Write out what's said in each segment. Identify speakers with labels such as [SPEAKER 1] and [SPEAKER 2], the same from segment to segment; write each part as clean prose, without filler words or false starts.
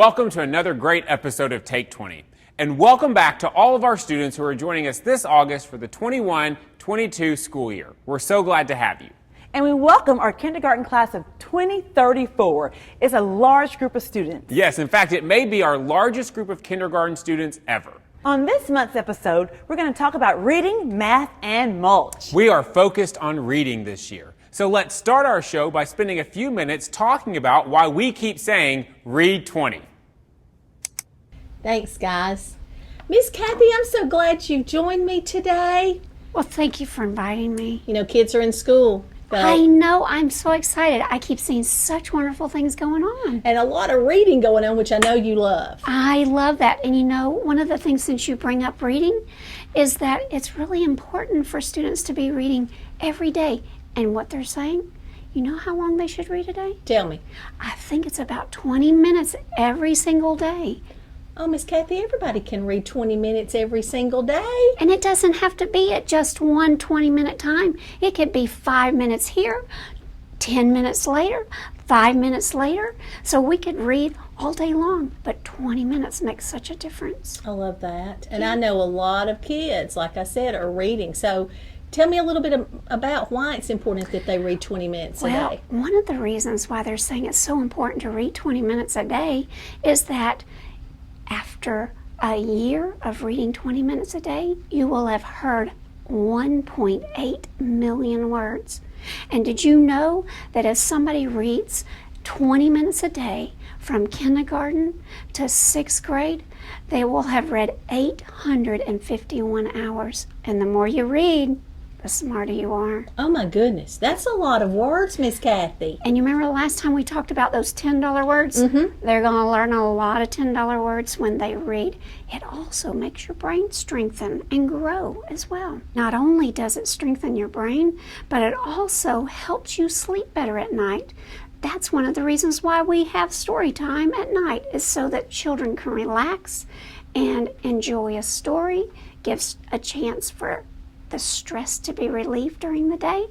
[SPEAKER 1] welcome to another great episode of Take 20. And welcome back to all of our students who are joining us this August for the 21-22 school year. We're so glad to have you.
[SPEAKER 2] And we welcome our kindergarten class of 2034. It's a large group of students.
[SPEAKER 1] Yes, in fact, it may be our largest group of kindergarten students ever.
[SPEAKER 2] On this month's episode, we're going to talk about reading, math, and mulch.
[SPEAKER 1] We are focused on reading this year. So let's start our show by spending a few minutes talking about why we keep saying, read 20.
[SPEAKER 3] Thanks, guys. Miss Kathy, I'm so glad you joined me today.
[SPEAKER 4] Well, thank you for inviting me.
[SPEAKER 3] You know, kids are in school.
[SPEAKER 4] I know. I'm so excited. I keep seeing such wonderful things going on.
[SPEAKER 3] And a lot of reading going on, which I know you love.
[SPEAKER 4] I love that. And you know, one of the things since you bring up reading is that it's really important for students to be reading every day. And what they're saying, you know how long they should read a day?
[SPEAKER 3] Tell me.
[SPEAKER 4] I think it's about 20 minutes every single day.
[SPEAKER 3] Oh, Miss Kathy, everybody can read 20 minutes every single day.
[SPEAKER 4] And it doesn't have to be at just one 20-minute time. It could be 5 minutes here, 10 minutes later, 5 minutes later. So we could read all day long, but 20 minutes makes such a difference.
[SPEAKER 3] I love that. And I know a lot of kids, like I said, are reading. So tell me a little bit about why it's important that they read 20 minutes a day.
[SPEAKER 4] Well, one of the reasons why they're saying it's so important to read 20 minutes a day is that after a year of reading 20 minutes a day, you will have heard 1.8 million words. And did you know that if somebody reads 20 minutes a day from kindergarten to 6th grade, they will have read 851 hours. And the more you read, the smarter you are.
[SPEAKER 3] Oh my goodness, that's a lot of words, Miss Kathy.
[SPEAKER 4] And you remember the last time we talked about those $10 words?
[SPEAKER 3] Mm-hmm.
[SPEAKER 4] They're going to learn a lot of $10 words when they read. It also makes your brain strengthen and grow as well. Not only does it strengthen your brain, but it also helps you sleep better at night. That's one of the reasons why we have story time at night, is so that children can relax and enjoy a story, gives a chance for the stress to be relieved during the day,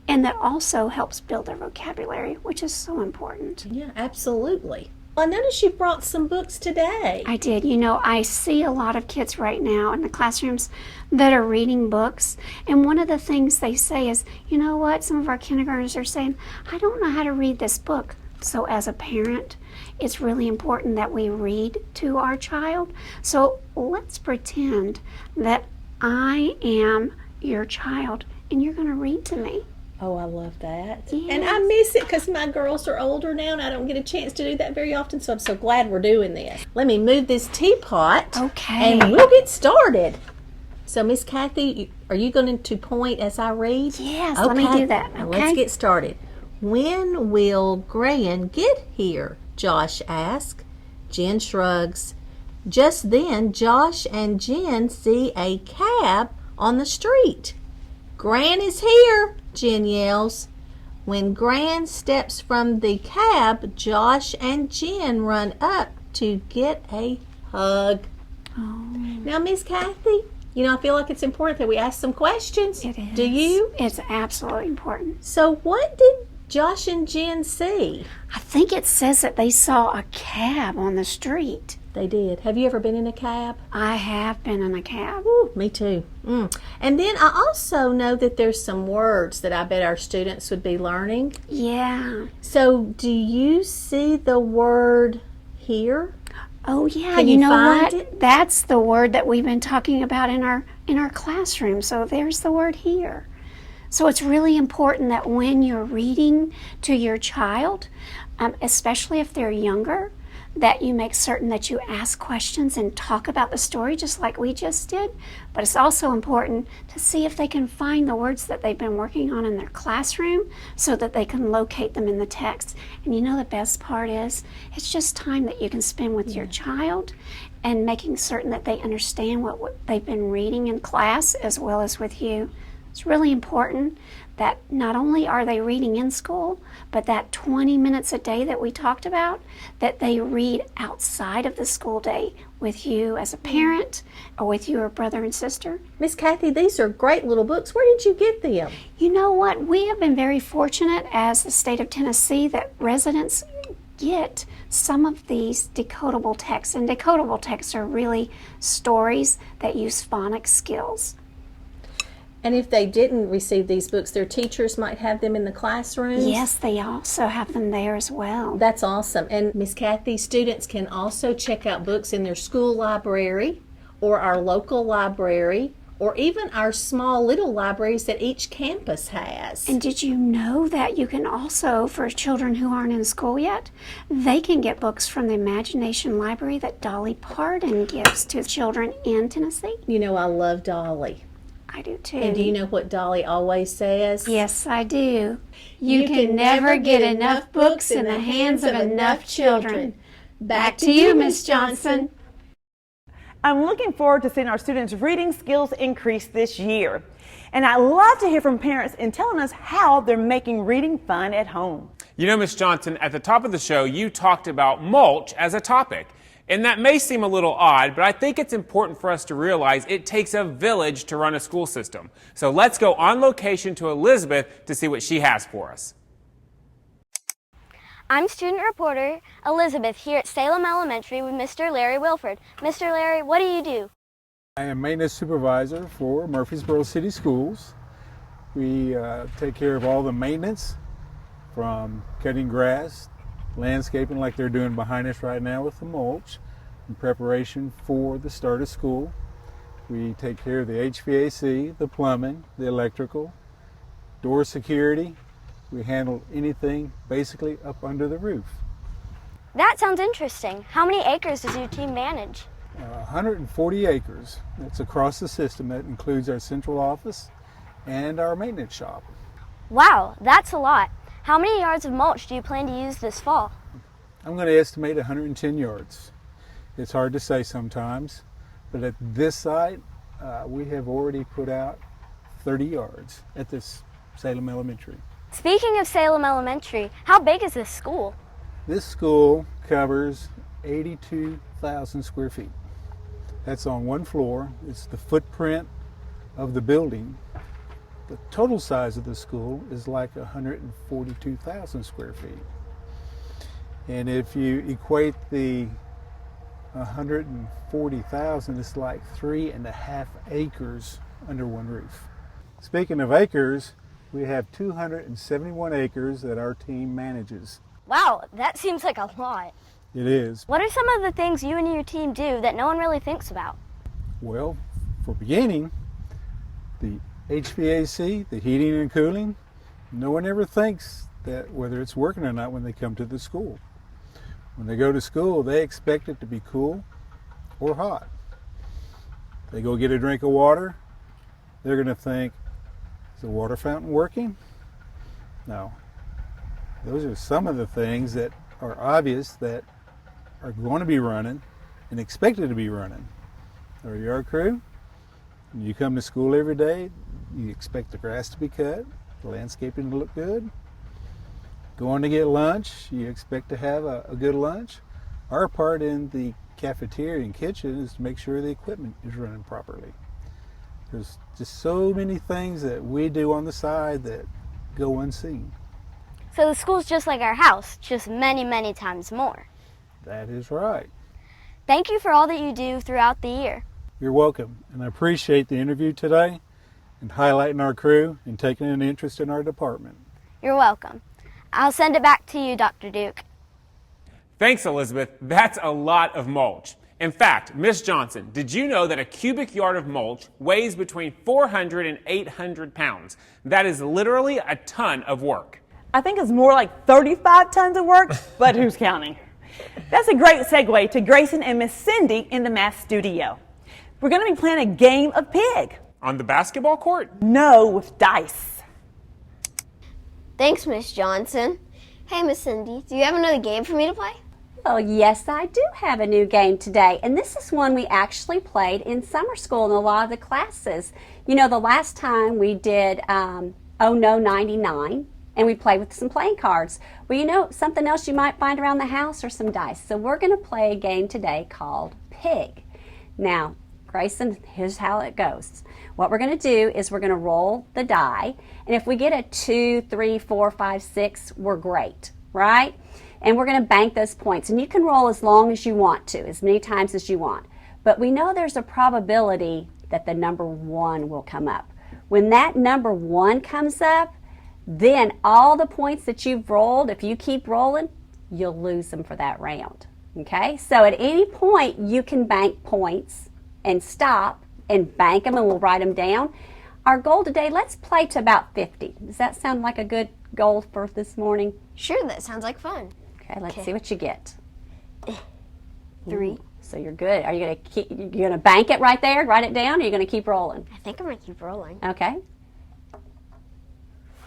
[SPEAKER 4] and that also helps build their vocabulary, which is so important.
[SPEAKER 3] Yeah, absolutely. I noticed you brought some books today.
[SPEAKER 4] I did. You know, I see a lot of kids right now in the classrooms that are reading books, and one of the things they say is, you know what, some of our kindergartners are saying, I don't know how to read this book. So as a parent, it's really important that we read to our child. So let's pretend that I am your child and you're going to read to me.
[SPEAKER 3] Oh, I love that.
[SPEAKER 4] Yes.
[SPEAKER 3] And I miss it because my girls are older now and I don't get a chance to do that very often, so I'm so glad we're doing this. Let me move this teapot.
[SPEAKER 4] Okay.
[SPEAKER 3] And we'll get started. So, Miss Kathy, are you going to point as I read?
[SPEAKER 4] Yes,
[SPEAKER 3] okay.
[SPEAKER 4] Let me do that.
[SPEAKER 3] Now,
[SPEAKER 4] Okay.
[SPEAKER 3] let's get started. When will Gran get here? Josh asks. Jen shrugs. Just then, Josh and Jen see a cab on the street. Gran is here, Jen yells. When Gran steps from the cab, Josh and Jen run up to get a hug.
[SPEAKER 4] Oh.
[SPEAKER 3] Now, Miss Kathy, you know, I feel like it's important that we ask some questions.
[SPEAKER 4] It is.
[SPEAKER 3] Do you?
[SPEAKER 4] It's absolutely important.
[SPEAKER 3] So what did Josh and Jen see?
[SPEAKER 4] I think it says that they saw a cab on the street.
[SPEAKER 3] They did. Have you ever been in a cab?
[SPEAKER 4] I have been in a cab.
[SPEAKER 3] Ooh, me too. And then I also know that there's some words that I bet our students would be learning.
[SPEAKER 4] Yeah.
[SPEAKER 3] So do you see the word here?
[SPEAKER 4] Oh yeah.
[SPEAKER 3] Can
[SPEAKER 4] you
[SPEAKER 3] you
[SPEAKER 4] know
[SPEAKER 3] find
[SPEAKER 4] what?
[SPEAKER 3] it?
[SPEAKER 4] That's the word that we've been talking about in our classroom. So there's the word here. So it's really important that when you're reading to your child, especially if they're younger, that you make certain that you ask questions and talk about the story just like we just did. But it's also important to see if they can find the words that they've been working on in their classroom so that they can locate them in the text. And you know the best part is, it's just time that you can spend with your child and making certain that they understand what they've been reading in class as well as with you. It's really important that not only are they reading in school, but that 20 minutes a day that we talked about, that they read outside of the school day with you as a parent or with your brother and sister.
[SPEAKER 3] Miss Kathy, these are great little books. Where did you get them?
[SPEAKER 4] You know what? We have been very fortunate as the state of Tennessee that residents get some of these decodable texts. And decodable texts are really stories that use phonics skills.
[SPEAKER 3] And if they didn't receive these books, their teachers might have them in the classrooms?
[SPEAKER 4] Yes, they also have them there as well.
[SPEAKER 3] That's awesome. And Miss Kathy, students can also check out books in their school library or our local library or even our small little libraries that each campus has.
[SPEAKER 4] And did you know that you can also, for children who aren't in school yet, they can get books from the Imagination Library that Dolly Parton gives to children in Tennessee?
[SPEAKER 3] You know, I love Dolly.
[SPEAKER 4] I do too.
[SPEAKER 3] And do you know what Dolly always says?
[SPEAKER 4] Yes, I do. You can never get enough books in the hands of enough children. Back to you, Miss Johnson.
[SPEAKER 2] I'm looking forward to seeing our students' reading skills increase this year. And I love to hear from parents in telling us how they're making reading fun at home.
[SPEAKER 1] You know, Miss Johnson, at the top of the show, you talked about mulch as a topic. And that may seem a little odd, but I think it's important for us to realize it takes a village to run a school system. So let's go on location to Elizabeth to see what she has for us.
[SPEAKER 5] I'm student reporter Elizabeth here at Salem Elementary with Mr. Larry Wilford. Mr. Larry, what do you do?
[SPEAKER 6] I am maintenance supervisor for Murfreesboro City Schools. We take care of all the maintenance from cutting grass, landscaping like they're doing behind us right now with the mulch in preparation for the start of school. We take care of the HVAC, the plumbing, the electrical, door security. We handle anything basically up under the roof.
[SPEAKER 5] That sounds interesting. How many acres does your team manage?
[SPEAKER 6] 140 acres. That's across the system. That includes our central office and our maintenance shop.
[SPEAKER 5] Wow, that's a lot. How many yards of mulch do you plan to use this fall?
[SPEAKER 6] I'm going to estimate 110 yards. It's hard to say sometimes, but at this site, we have already put out 30 yards at this Salem Elementary.
[SPEAKER 5] Speaking of Salem Elementary, how big is this school?
[SPEAKER 6] This school covers 82,000 square feet. That's on one floor. It's the footprint of the building. The total size of the school is like 142,000 square feet. And if you equate the 140,000, it's like 3.5 acres under one roof. Speaking of acres, we have 271 acres that our team manages.
[SPEAKER 5] Wow, that seems like a lot.
[SPEAKER 6] It is.
[SPEAKER 5] What are some of the things you and your team do that no one really thinks about?
[SPEAKER 6] Well, for beginning, the HVAC, the heating and cooling, no one ever thinks that whether it's working or not when they come to the school. When they go to school, they expect it to be cool or hot. They go get a drink of water, they're going to think, is the water fountain working? No. Those are some of the things that are obvious that are going to be running and expected to be running. Our yard crew, when you come to school every day, you expect the grass to be cut, the landscaping to look good. Going to get lunch, you expect to have a good lunch. Our part in the cafeteria and kitchen is to make sure the equipment is running properly. There's just so many things that we do on the side that go unseen.
[SPEAKER 5] So the school's just like our house, just many, many times more.
[SPEAKER 6] That is right.
[SPEAKER 5] Thank you for all that you do throughout the year.
[SPEAKER 6] You're welcome, and I appreciate the interview today and highlighting our crew and taking an interest in our department.
[SPEAKER 5] You're welcome. I'll send it back to you, Dr. Duke.
[SPEAKER 1] Thanks, Elizabeth. That's a lot of mulch. In fact, Miss Johnson, did you know that a cubic yard of mulch weighs between 400 and 800 pounds? That is literally a ton of work.
[SPEAKER 2] I think it's more like 35 tons of work, but who's counting? That's a great segue to Grayson and Miss Cindy in the math studio. We're going to be playing a game of pig.
[SPEAKER 1] On the basketball court?
[SPEAKER 2] No, with dice.
[SPEAKER 7] Thanks, Miss Johnson. Hey, Miss Cindy, do you have another game for me to play?
[SPEAKER 8] Well, yes, I do have a new game today, and this is one we actually played in summer school in a lot of the classes. You know, the last time we did Oh No 99, and we played with some playing cards. Well, you know, something else you might find around the house or some dice. So we're going to play a game today called Pig. Now, Grayson, here's how it goes. What we're going to do is we're going to roll the die, and if we get a 2, 3, 4, 5, 6, we're great, right? and we're going to bank those points. And you can roll as long as you want to, as many times as you want. But we know there's a probability that the number 1 will come up. When that number 1 comes up, then all the points that you've rolled, if you keep rolling, you'll lose them for that round. Okay? So at any point, you can bank points and stop and bank them, and we'll write them down. Our goal today, let's play to about 50. Does that sound like a good goal for this morning?
[SPEAKER 7] Sure, that sounds like fun.
[SPEAKER 8] Okay, let's see what you get.
[SPEAKER 7] 3.
[SPEAKER 8] Ooh, so you're good. Are you gonna bank it right there, write it down, or are you gonna keep rolling?
[SPEAKER 7] I think I'm going to keep rolling.
[SPEAKER 8] Okay.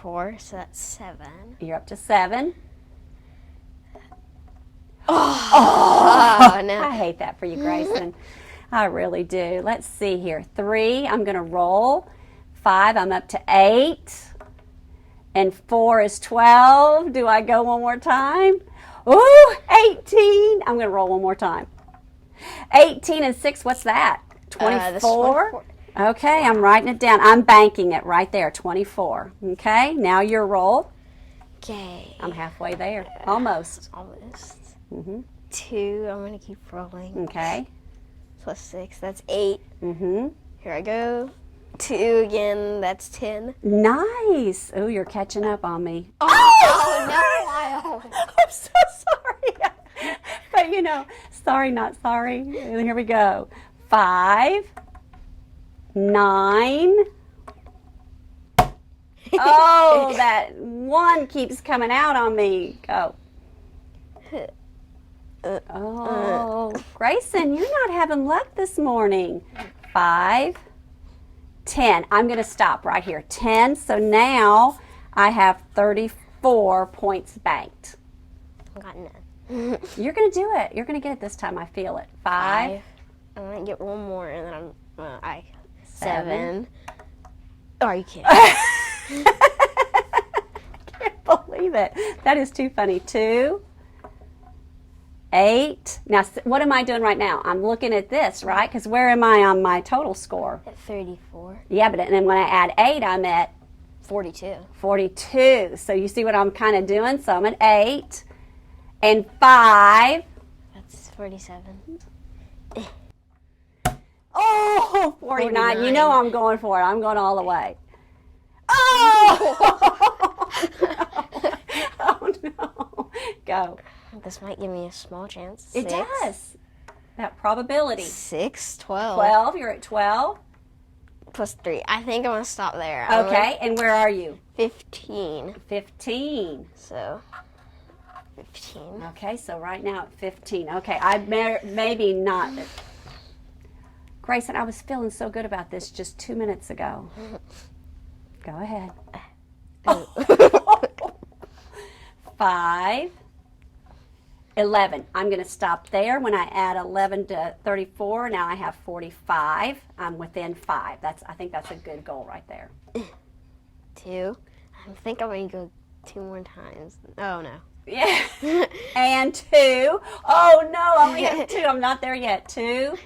[SPEAKER 7] 4, so that's 7.
[SPEAKER 8] You're up to 7.
[SPEAKER 7] Oh, no.
[SPEAKER 8] I hate that for you, Grayson. I really do. Let's see here. 3, I'm going to roll. 5, I'm up to 8. And 4 is 12. Do I go one more time? Ooh, 18. I'm going to roll one more time. 18 and 6, what's that? 24? Okay, I'm writing it down. I'm banking it right there, 24. Okay, now your roll.
[SPEAKER 7] Okay.
[SPEAKER 8] I'm halfway there, almost.
[SPEAKER 7] Almost.
[SPEAKER 8] 2.
[SPEAKER 7] 2, I'm going to keep rolling.
[SPEAKER 8] Okay.
[SPEAKER 7] Plus 6, that's 8.
[SPEAKER 8] Mm-hmm.
[SPEAKER 7] Here I go. 2 again, that's 10.
[SPEAKER 8] Nice. Oh, you're catching up on me.
[SPEAKER 7] Oh, no,
[SPEAKER 8] I'm so sorry. But you know, sorry, not sorry. And here we go. 5, 9. Oh, that 1 keeps coming out on me. Go. Oh, Grayson, you're not having luck this morning. 5, 10. I'm going to stop right here. 10. So now I have 34 points banked.
[SPEAKER 7] I got none.
[SPEAKER 8] You're going to do it. You're going to get it this time. I feel it. 5.
[SPEAKER 7] I'm going to get one more, and then I'm
[SPEAKER 8] 7.
[SPEAKER 7] Oh, are you kidding?
[SPEAKER 8] Can't believe it. That is too funny. 2. 8. Now, what am I doing right now? I'm looking at this, right? Because where am I on my total score?
[SPEAKER 7] At 34.
[SPEAKER 8] Yeah, but then when I add 8, I'm at
[SPEAKER 7] 42.
[SPEAKER 8] 42. So you see what I'm kind of doing? So I'm at 8. And 5.
[SPEAKER 7] That's 47.
[SPEAKER 8] Oh, 49. You know I'm going for it. I'm going all the way. Oh! Oh, no. Go.
[SPEAKER 7] This might give me a small chance.
[SPEAKER 8] It does. That probability.
[SPEAKER 7] 6, 12.
[SPEAKER 8] 12. You're at 12.
[SPEAKER 7] Plus 3. I think I'm going to stop there.
[SPEAKER 8] Okay. And where are you?
[SPEAKER 7] 15.
[SPEAKER 8] 15.
[SPEAKER 7] So, 15.
[SPEAKER 8] Okay. So right now at 15. Okay. I maybe not. Grayson, I was feeling so good about this just 2 minutes ago. Go ahead. 5. 11. I'm going to stop there. When I add 11 to 34, now I have 45. I'm within 5. I think that's a good goal right there.
[SPEAKER 7] 2. I think I'm going to go 2 more times. Oh, no.
[SPEAKER 8] Yeah. And 2. Oh, no, I only have 2. I'm not there yet. 2.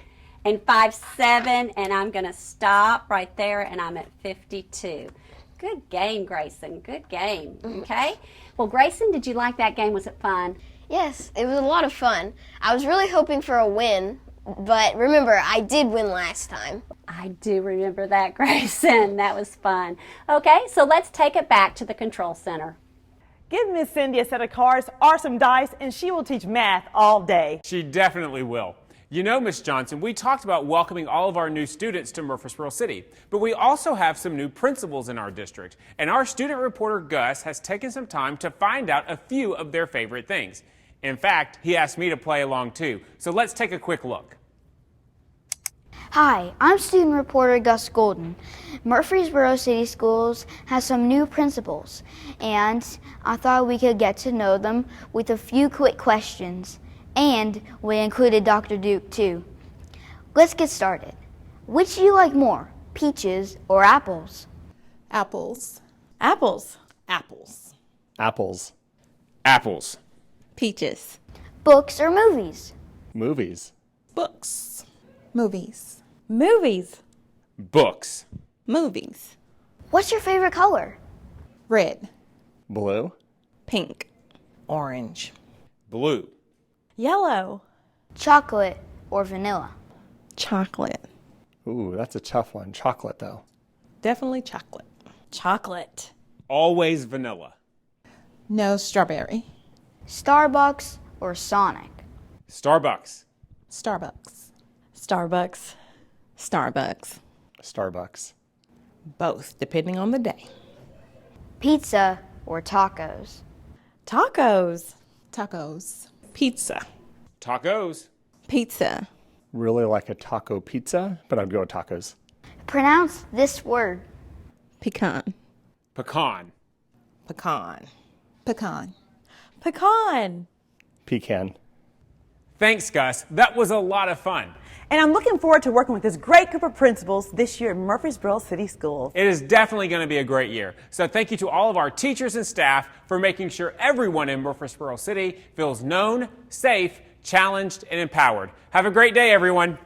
[SPEAKER 8] And 5, 7. And I'm going to stop right there, and I'm at 52. Good game, Grayson. Good game. Okay. Well, Grayson, did you like that game? Was it fun?
[SPEAKER 7] Yes, it was a lot of fun. I was really hoping for a win, but remember, I did win last time.
[SPEAKER 8] I do remember that, Grayson. That was fun. Okay, so let's take it back to the control center.
[SPEAKER 2] Give Miss Cindy a set of cards or some dice, and she will teach math all day.
[SPEAKER 1] She definitely will. You know, Miss Johnson, we talked about welcoming all of our new students to Murfreesboro City, but we also have some new principals in our district, and our student reporter Gus has taken some time to find out a few of their favorite things. In fact, he asked me to play along too, so let's take a quick look.
[SPEAKER 9] Hi, I'm student reporter Gus Golden. Murfreesboro City Schools has some new principals, and I thought we could get to know them with a few quick questions. And we included Dr. Duke too. Let's get started. Which do you like more, peaches or apples?
[SPEAKER 10] Apples.
[SPEAKER 11] Apples.
[SPEAKER 10] Apples.
[SPEAKER 12] Apples.
[SPEAKER 1] Apples.
[SPEAKER 11] Peaches.
[SPEAKER 9] Books or movies?
[SPEAKER 12] Movies.
[SPEAKER 10] Books.
[SPEAKER 11] Movies.
[SPEAKER 2] Movies.
[SPEAKER 1] Books.
[SPEAKER 11] Movies.
[SPEAKER 9] What's your favorite color?
[SPEAKER 11] Red.
[SPEAKER 12] Blue.
[SPEAKER 11] Pink. Orange.
[SPEAKER 1] Blue.
[SPEAKER 11] Yellow.
[SPEAKER 9] Chocolate or vanilla?
[SPEAKER 11] Chocolate.
[SPEAKER 12] Ooh, that's a tough one. Chocolate, though.
[SPEAKER 11] Definitely chocolate. Chocolate.
[SPEAKER 1] Always vanilla.
[SPEAKER 11] No strawberry.
[SPEAKER 9] Starbucks or Sonic?
[SPEAKER 1] Starbucks.
[SPEAKER 11] Starbucks. Starbucks. Starbucks.
[SPEAKER 12] Starbucks.
[SPEAKER 11] Both, depending on the day.
[SPEAKER 9] Pizza or tacos?
[SPEAKER 11] Tacos.
[SPEAKER 10] Tacos.
[SPEAKER 11] Pizza.
[SPEAKER 1] Tacos.
[SPEAKER 11] Pizza.
[SPEAKER 12] Really like a taco pizza, but I'd go with tacos.
[SPEAKER 9] Pronounce this word.
[SPEAKER 11] Pecan.
[SPEAKER 1] Pecan.
[SPEAKER 11] Pecan.
[SPEAKER 10] Pecan.
[SPEAKER 11] Pecan.
[SPEAKER 12] Pecan.
[SPEAKER 1] Thanks, Gus. That was a lot of fun.
[SPEAKER 2] And I'm looking forward to working with this great group of principals this year at Murfreesboro City Schools.
[SPEAKER 1] It is definitely going to be a great year. So thank you to all of our teachers and staff for making sure everyone in Murfreesboro City feels known, safe, challenged, and empowered. Have a great day, everyone.